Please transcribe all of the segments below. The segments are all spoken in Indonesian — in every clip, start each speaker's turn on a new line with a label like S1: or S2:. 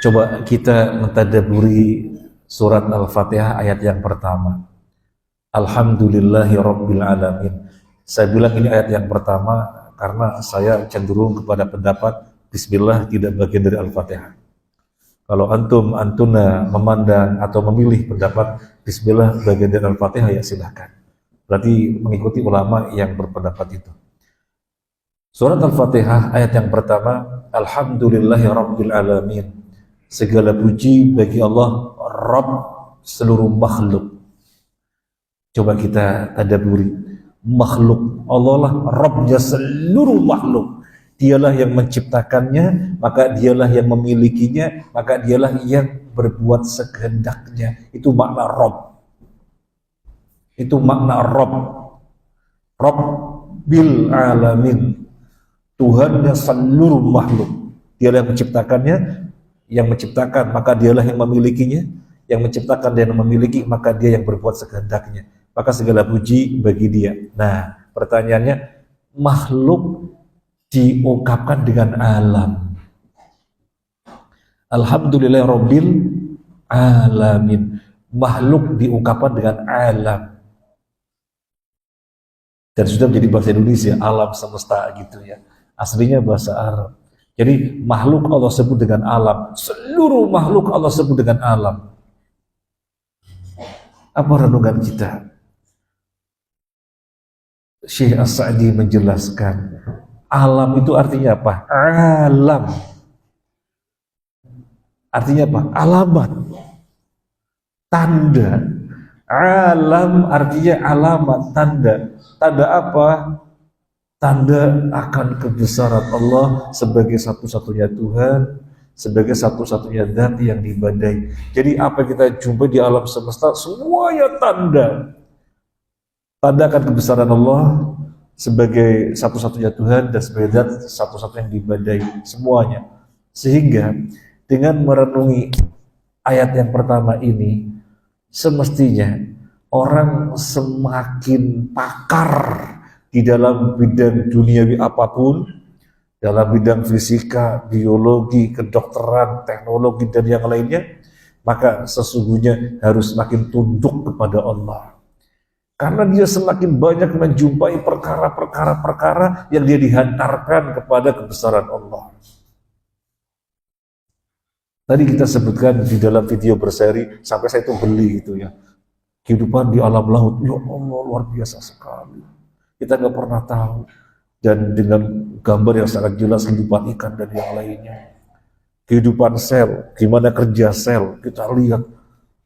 S1: Coba kita mentadaburi surat Al-Fatihah ayat yang pertama. Alhamdulillahi Rabbil Alamin. Saya bilang ini ayat yang pertama karena saya cenderung kepada pendapat Bismillah tidak bagian dari Al-Fatihah. Kalau antuna memandang atau memilih pendapat Bismillah bagian dari Al-Fatihah, ya silahkan. Berarti mengikuti ulama yang berpendapat itu. Surat Al-Fatihah ayat yang pertama, Alhamdulillahi Rabbil Alamin. Segala puji bagi Allah, Rabb seluruh makhluk. Coba kita tadaburi, makhluk. Allah lah Rabbnya seluruh makhluk. Dialah yang menciptakannya, maka dialah yang memilikinya, maka dialah yang berbuat sekehendaknya. Itu makna Rabb. Itu makna Rabb. Rabbil Alamin. Tuhannya seluruh makhluk. Dialah yang menciptakannya, yang menciptakan, maka dialah yang memilikinya, yang menciptakan dan yang memiliki, maka dia yang berbuat sekehendaknya. Maka segala puji bagi dia. Nah, pertanyaannya, makhluk diungkapkan dengan alam. Alhamdulillah Rabbil Alamin. Makhluk diungkapkan dengan alam. Dan sudah menjadi bahasa Indonesia, alam semesta gitu ya. Aslinya bahasa Arab. Jadi makhluk Allah sebut dengan alam. Seluruh makhluk Allah sebut dengan alam. Apa renungan kita? Syekh As-Sa'di menjelaskan, alam itu artinya apa? Alam. Artinya apa? Alamat. Tanda. Alam artinya alamat, tanda. Tanda apa? Tanda akan kebesaran Allah sebagai satu-satunya Tuhan, sebagai satu-satunya zat yang diibadahi. Jadi apa yang kita jumpai di alam semesta, semuanya tanda. Tanda akan kebesaran Allah sebagai satu-satunya Tuhan dan sebagai zat satu-satunya yang diibadahi. Semuanya. Sehingga dengan merenungi ayat yang pertama ini, semestinya orang semakin pakar di dalam bidang duniawi apapun, dalam bidang fisika, biologi, kedokteran, teknologi, dan yang lainnya, maka sesungguhnya harus semakin tunduk kepada Allah. Karena dia semakin banyak menjumpai perkara-perkara yang dia dihantarkan kepada kebesaran Allah. Tadi kita sebutkan di dalam video berseri, sampai saya itu beli gitu ya. Kehidupan di alam laut, ya Allah luar biasa sekali. Kita nggak pernah tahu. Dan dengan gambar yang sangat jelas kehidupan ikan dan yang lainnya. Kehidupan sel, gimana kerja sel, kita lihat.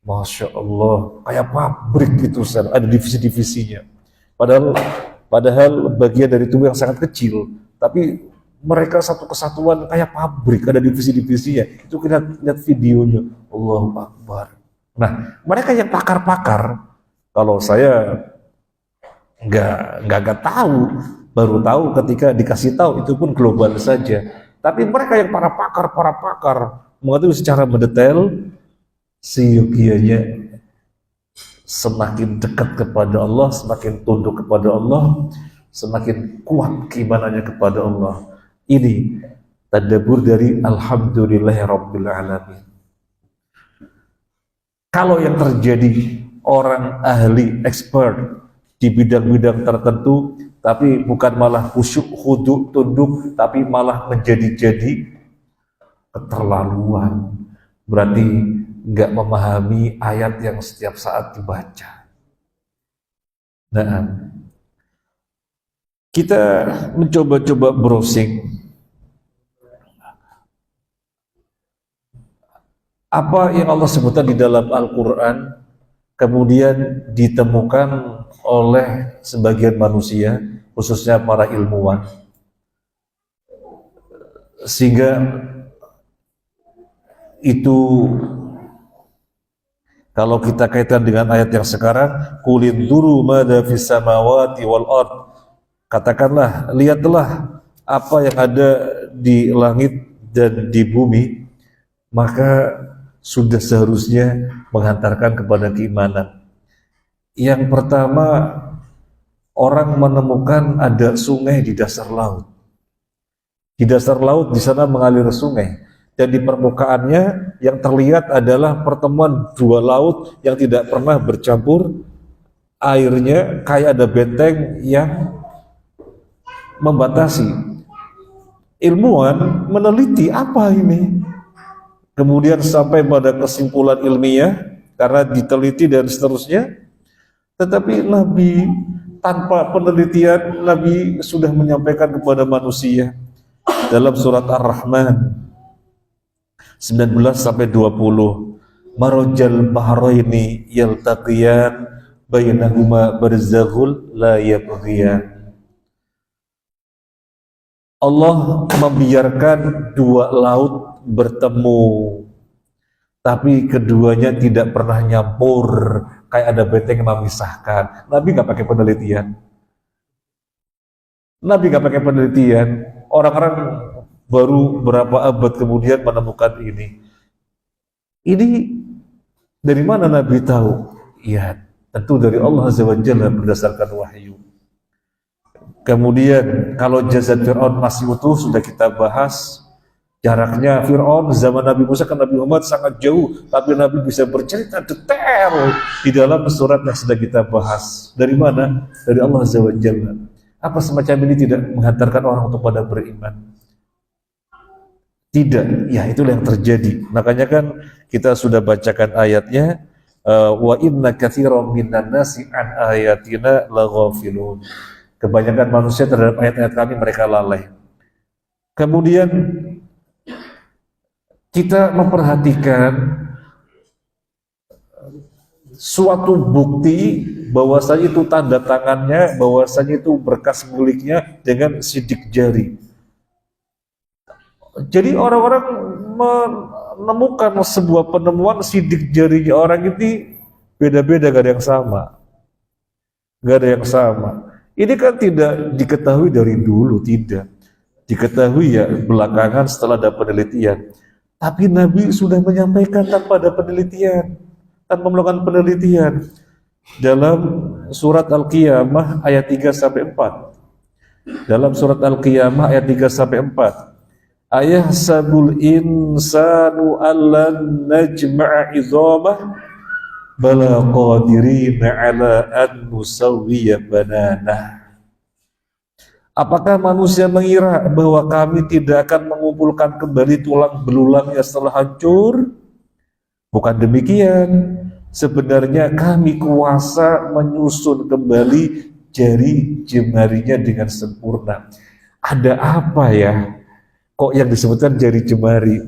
S1: Masya Allah, kayak pabrik gitu sel, ada divisi-divisinya. Padahal bagian dari tubuh yang sangat kecil, tapi mereka satu kesatuan kayak pabrik, ada divisi-divisinya. Itu kita lihat videonya, Allahu Akbar. Nah, mereka yang pakar-pakar, kalau saya nggak tahu, baru tahu ketika dikasih tahu, itu pun global saja. Tapi mereka yang para pakar mengetahui secara mendetail, seyogianya semakin dekat kepada Allah, semakin tunduk kepada Allah, semakin kuat keimanannya kepada Allah. Ini tadabbur dari Alhamdulillahi Rabbil Alamin. Kalau yang terjadi orang ahli, expert di bidang-bidang tertentu, tapi bukan malah khusyuk, khudu, tunduk, tapi malah menjadi-jadi keterlaluan. Berarti nggak memahami ayat yang setiap saat dibaca. Nah, kita mencoba-coba browsing apa yang Allah sebutkan di dalam Al-Quran, kemudian ditemukan oleh sebagian manusia, khususnya para ilmuwan, sehingga itu kalau kita kaitkan dengan ayat yang sekarang, qulinduru madza fis samawati wal ard, katakanlah, lihatlah apa yang ada di langit dan di bumi, maka sudah seharusnya menghantarkan kepada keimanan. Yang pertama, orang menemukan ada sungai di dasar laut. Di dasar laut di sana mengalir sungai. dan di permukaannya yang terlihat adalah pertemuan dua laut yang tidak pernah bercampur airnya, kayak ada benteng yang membatasi. Ilmuwan meneliti apa ini, kemudian sampai pada kesimpulan ilmiah karena diteliti dan seterusnya. Tetapi Nabi, tanpa penelitian, Nabi sudah menyampaikan kepada manusia dalam surat Ar-Rahman 19 sampai 20, marajal bahraini yaltaqiyan bainahuma barzakhul la yabghiyan. Allah membiarkan dua laut bertemu, tapi keduanya tidak pernah nyampur, kayak ada benteng yang memisahkan. Nabi nggak pakai penelitian. Nabi nggak pakai penelitian. Orang-orang baru berapa abad kemudian menemukan ini. Ini dari mana Nabi tahu? Ya, tentu dari Allah Azza wa Jalla berdasarkan wahyu. Kemudian kalau jasad Fir'aun masih utuh sudah kita bahas. Jaraknya Fir'aun zaman Nabi Musa ke Nabi Muhammad sangat jauh, tapi Nabi bisa bercerita detail di dalam surat yang sudah kita bahas. Dari mana? Dari Allah Azza wa Jalla. Apa semacam ini tidak menghantarkan orang untuk pada beriman? Tidak, ya itulah yang terjadi. Makanya kan kita sudah bacakan ayatnya, wa inna katsiran minan nasi an ayatina laghafilun. Kebanyakan manusia terhadap ayat-ayat kami mereka lalai. Kemudian kita memperhatikan suatu bukti bahwasanya itu tanda tangannya, bahwasanya itu berkas miliknya dengan sidik jari. Jadi orang-orang menemukan sebuah penemuan sidik jarinya orang ini beda-beda, gak ada yang sama. Gak ada yang sama. Ini kan tidak diketahui dari dulu, tidak. Diketahui ya belakangan setelah ada penelitian. Tapi Nabi sudah menyampaikan tanpa ada penelitian, tanpa melakukan penelitian. Dalam surat Al-Qiyamah ayat 3 sampai 4. Dalam surat Al-Qiyamah ayat 3 sampai 4. Ayahsabul insanu allan najma'a idhamah bala qadirina ala an nusawwiya bananah. Apakah manusia mengira bahwa kami tidak akan mengumpulkan kembali tulang belulangnya setelah hancur? Bukan demikian. Sebenarnya kami kuasa menyusun kembali jari jemarinya dengan sempurna. Ada apa ya? Kok yang disebutkan jari jemari?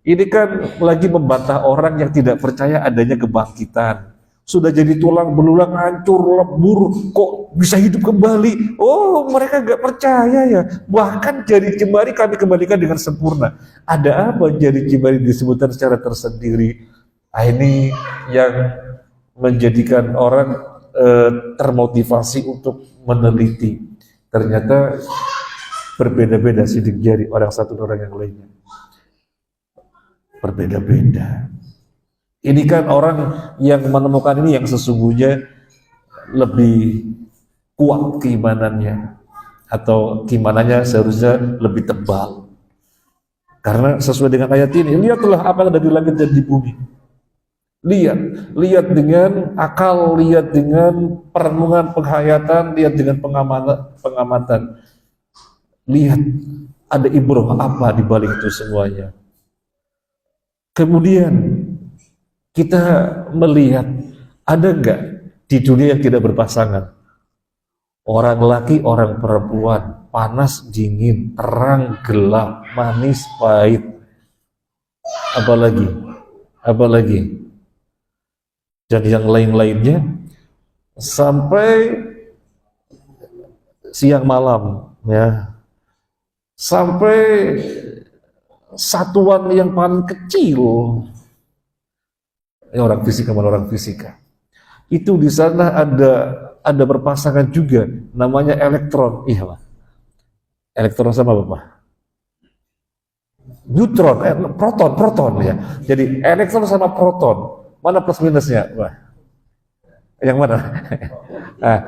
S1: Ini kan lagi membantah orang yang tidak percaya adanya kebangkitan. Sudah jadi tulang belulang hancur, lebur, kok bisa hidup kembali? Oh, mereka gak percaya ya. Bahkan jari jemari kami kembalikan dengan sempurna. Ada apa jari jemari disebutkan secara tersendiri? Ini yang menjadikan orang termotivasi untuk meneliti. Ternyata berbeda-beda sidik jari orang satu dan orang yang lainnya. Berbeda-beda. Ini kan orang yang menemukan ini yang sesungguhnya lebih kuat keimanannya, atau keimanannya seharusnya lebih tebal. Karena sesuai dengan ayat ini, lihatlah apa yang ada di langit dan di bumi. Lihat dengan akal, lihat dengan perenungan, penghayatan, lihat dengan pengamatan. Lihat ada ibrah apa di balik itu semuanya. Kemudian kita melihat ada enggak di dunia yang tidak berpasangan? Orang laki, orang perempuan, panas, dingin, terang, gelap, manis, pahit. Apalagi? Dan yang lain-lainnya sampai siang malam, ya. Sampai satuan yang paling kecil. Orang fisika mana orang fisika. Itu di sana ada berpasangan juga, namanya elektron. Iya, Pak. Elektron sama apa, Pak? Neutron, proton ya. Jadi elektron sama proton, mana plus minusnya, Pak? Yang mana? Nah,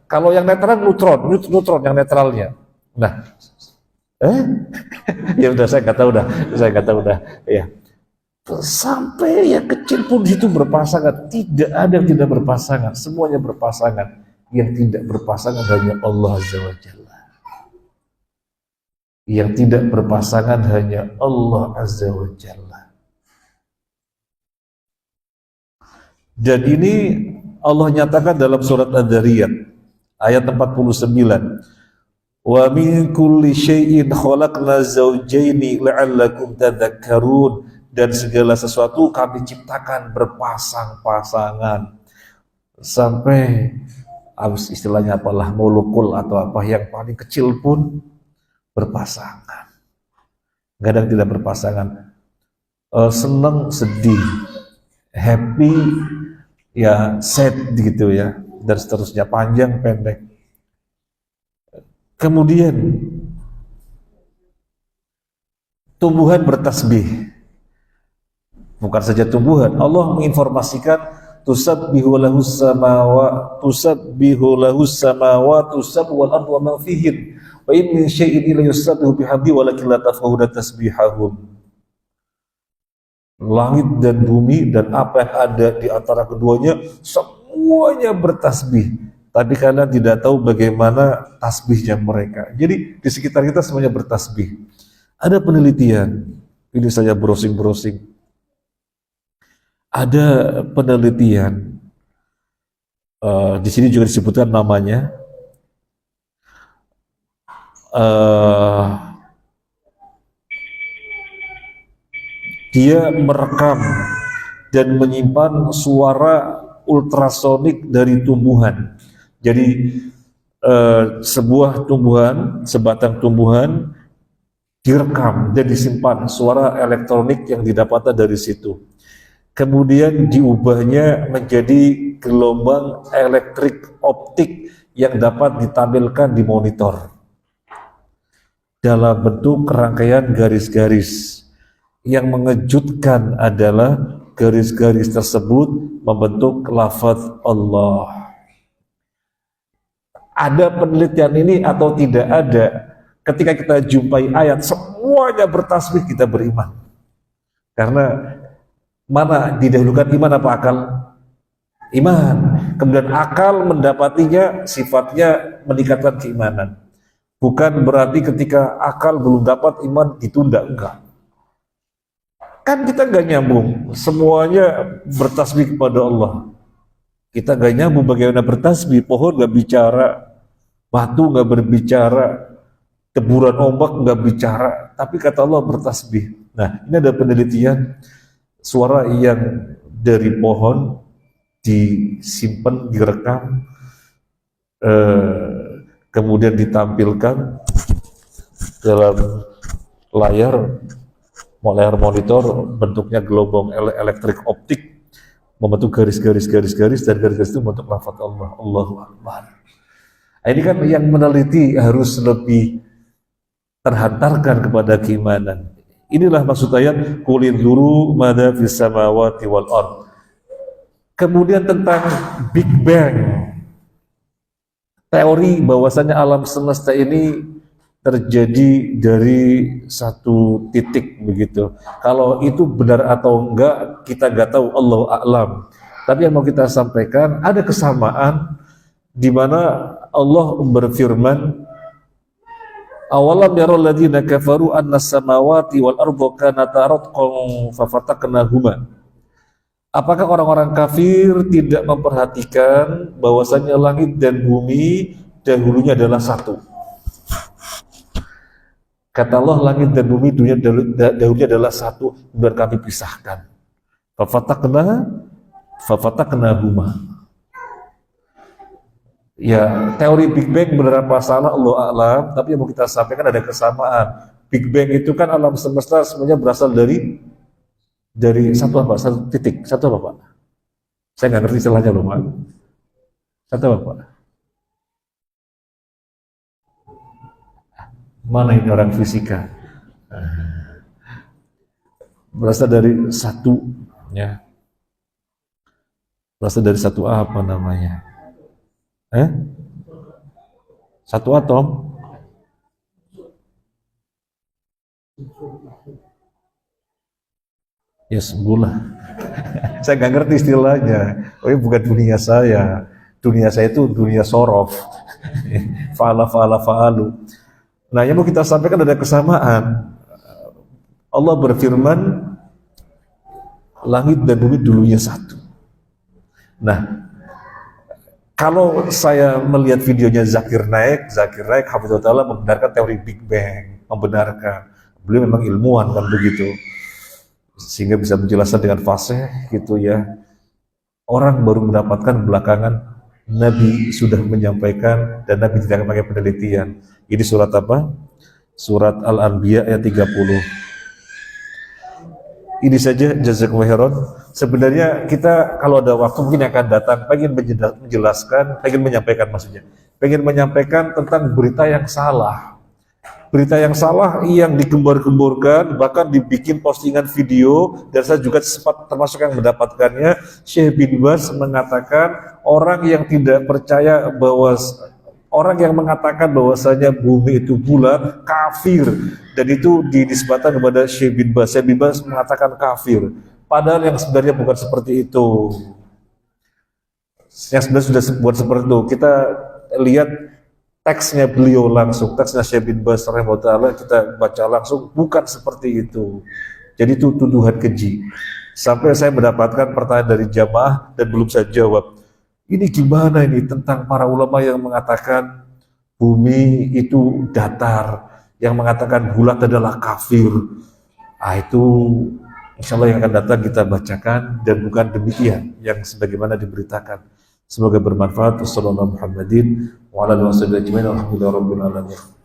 S1: kalau yang netral neutron yang netralnya. Nah, Eh? Ya udah, saya kata udah, saya kata udah. Ya. Sampai yang kecil pun itu berpasangan. Tidak ada yang tidak berpasangan. Semuanya berpasangan. Yang tidak berpasangan hanya Allah Azza wa Jalla. Yang tidak berpasangan hanya Allah Azza wa Jalla. Dan ini Allah nyatakan dalam surat Ad-Dzariyat ayat 49. Wa min kulli syai'in khalaqna zawjaini la'allakum tadhakkarun, dan segala sesuatu kami ciptakan berpasang-pasangan. Sampai istilahnya apalah, molekul atau apa yang paling kecil pun berpasangan. Kadang tidak berpasangan. Senang, sedih, happy, ya sad gitu ya, dan seterusnya, panjang pendek. Kemudian tumbuhan bertasbih. Bukan saja tumbuhan, Allah menginformasikan tusabbihu lahus samawati wal ardu wa ma fihin wa in min syai'in illa yusabbihu bihamdi walakin la tafqahuna tasbihahum. Langit dan bumi dan apa yang ada di antara keduanya semuanya bertasbih, tapi kalian tidak tahu bagaimana tasbihnya mereka. Jadi di sekitar kita semuanya bertasbih. Ada penelitian, ini saya browsing. Ada penelitian, di sini juga disebutkan namanya, dia merekam dan menyimpan suara ultrasonik dari tumbuhan. Jadi sebuah tumbuhan, sebatang tumbuhan direkam dan disimpan suara elektronik yang didapatkan dari situ. Kemudian diubahnya menjadi gelombang elektrik optik yang dapat ditampilkan di monitor dalam bentuk rangkaian garis-garis. Yang mengejutkan adalah garis-garis tersebut membentuk lafaz Allah. Ada penelitian ini atau tidak ada, ketika kita jumpai ayat semuanya bertasbih, kita beriman. Karena mana didahulukan, iman apa akal? Iman. Kemudian akal mendapatinya sifatnya meningkatkan keimanan. Bukan berarti ketika akal belum dapat, iman ditunda, enggak. Kan kita nggak nyambung, semuanya bertasbih kepada Allah. Kita nggak nyambung bagaimana bertasbih, pohon nggak bicara, batu nggak berbicara, deburan ombak nggak bicara, tapi kata Allah bertasbih. Nah, ini ada penelitian, suara yang dari pohon disimpan, direkam, kemudian ditampilkan dalam layar monitor, bentuknya gelombang elektrik optik, membentuk garis-garis dan garis-garis itu membentuk lafaz Allah, Allahu Akbar. Nah, ini kan yang meneliti harus lebih terhantarkan kepada keimanan. Inilah maksud ayat qul inzuru madza fis samawati wal ard. Kemudian tentang Big Bang, teori bahwasanya alam semesta ini terjadi dari satu titik begitu. Kalau itu benar atau enggak kita nggak tahu, Allahu a'lam. Tapi yang mau kita sampaikan, ada kesamaan di mana Allah berfirman, awalam yarul ladzina kafaru annas samawati wal arda kanata ratqan fafataqnahuma. Apakah orang-orang kafir tidak memperhatikan bahwasanya langit dan bumi dahulunya adalah satu? Kata Allah, langit dan bumi dunia dahulunya adalah satu, kemudian kami pisahkan. Fafataqnahuma. Ya, teori Big Bang benar apa salah, Allah a'lam, tapi yang mau kita sampaikan ada kesamaan. Big Bang itu kan alam semesta semuanya berasal dari satu apa? Satu titik. Satu apa, Pak? Saya nggak ngerti istilahnya loh, Pak. Satu apa, Pak? Mana ini orang fisika? Berasal dari satu, ya. Berasal dari satu apa namanya? Satu atom? Ya sebulan. Saya nggak ngerti istilahnya. Oh, ini bukan dunia saya. Dunia saya itu dunia sorof. Fa'ala fa'ala fa'alu. Nah, yang mau kita sampaikan ada kesamaan. Allah berfirman, langit dan bumi dulunya satu. Nah, kalau saya melihat videonya Zakir Naik Hafizahullah Ta'ala membenarkan teori Big Bang, membenarkan. Beliau memang ilmuwan kan begitu. Sehingga bisa menjelaskan dengan fasih gitu ya. Orang baru mendapatkan belakangan Nabi sudah menyampaikan dan Nabi tidak pakai penelitian. Ini surat apa? Surat Al-Anbiya ayat 30. Ini saja, jazakumullah khairan. Sebenarnya kita kalau ada waktu mungkin akan datang pengen menjelaskan, pengen menyampaikan maksudnya. Pengen menyampaikan tentang berita yang salah. Berita yang salah yang digembar-gemborkan, bahkan dibikin postingan video, dan saya juga sempat termasuk yang mendapatkannya. Syekh bin Baz mengatakan orang yang tidak percaya bahwa orang yang mengatakan bahwasanya bumi itu bulat kafir, dan itu dinisbatkan kepada Syekh bin Baz. Syekh bin Baz mengatakan kafir, padahal yang sebenarnya bukan seperti itu. Yang sebenarnya sudah buat seperti itu. Kita lihat teksnya beliau langsung, teksnya Syekh bin Baz rahimahullah, kita baca langsung, bukan seperti itu. Jadi itu tuduhan keji. Sampai saya mendapatkan pertanyaan dari jamaah dan belum saya jawab. Ini gimana ini tentang para ulama yang mengatakan bumi itu datar, yang mengatakan bulat adalah kafir. Ah, itu insya Allah yang akan datang kita bacakan, dan bukan demikian yang sebagaimana diberitakan. Semoga bermanfaat. Wassalamualaikum warahmatullahi wabarakatuh.